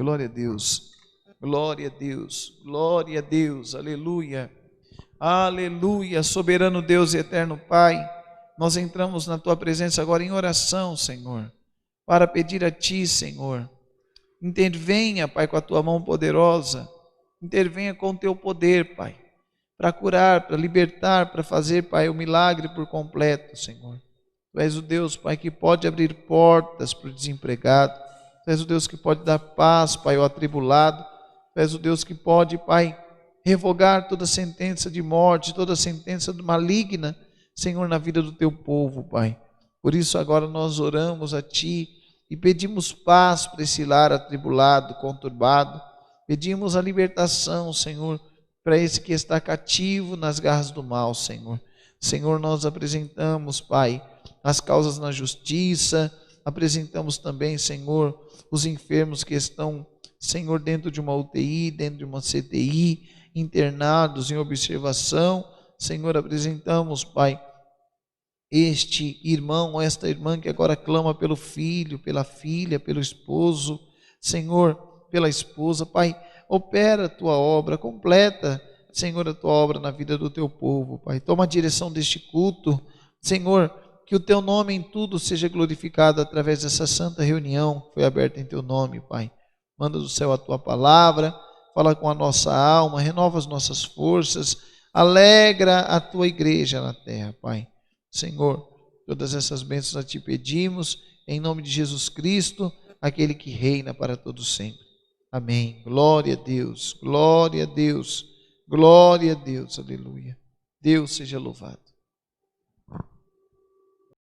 Glória a Deus. Glória a Deus. Glória a Deus. Aleluia. Aleluia. Soberano Deus e eterno Pai, nós entramos na tua presença agora em oração, Senhor, para pedir a ti, Senhor, intervenha, Pai, com a tua mão poderosa, intervenha com o teu poder, Pai, para curar, para libertar, para fazer, Pai, o milagre por completo, Senhor. Tu és o Deus, Pai, que pode abrir portas para o desempregado. Tu és o Deus que pode dar paz, Pai, ao atribulado. Tu és o Deus que pode, Pai, revogar toda sentença de morte, toda sentença maligna, Senhor, na vida do teu povo, Pai. Por isso agora nós oramos a ti e pedimos paz para esse lar atribulado, conturbado. Pedimos a libertação, Senhor, para esse que está cativo nas garras do mal, Senhor. Senhor, nós apresentamos, Pai, as causas na justiça, apresentamos também, Senhor, os enfermos que estão, Senhor, dentro de uma UTI, dentro de uma CTI, internados em observação. Senhor, apresentamos, Pai, este irmão, esta irmã que agora clama pelo filho, pela filha, pelo esposo, Senhor, pela esposa. Pai, opera a tua obra, completa, Senhor, a tua obra na vida do teu povo, Pai. Toma a direção deste culto, Senhor, que o teu nome em tudo seja glorificado através dessa santa reunião que foi aberta em teu nome, Pai. Manda do céu a tua palavra, fala com a nossa alma, renova as nossas forças, alegra a tua igreja na terra, Pai. Senhor, todas essas bênçãos a ti pedimos, em nome de Jesus Cristo, aquele que reina para todo sempre. Amém. Glória a Deus, glória a Deus, glória a Deus, aleluia. Deus seja louvado.